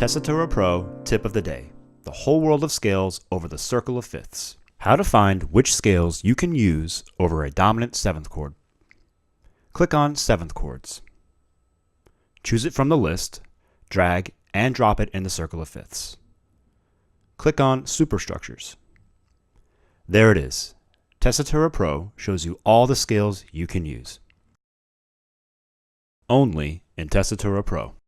Tessitura Pro tip of the day. The whole world of scales over the circle of fifths. How to find which scales you can use over a dominant 7th chord. Click on 7th chords. Choose it from the list, drag and drop it in the circle of fifths. Click on Superstructures. There it is. Tessitura Pro shows you all the scales you can use. Only in Tessitura Pro.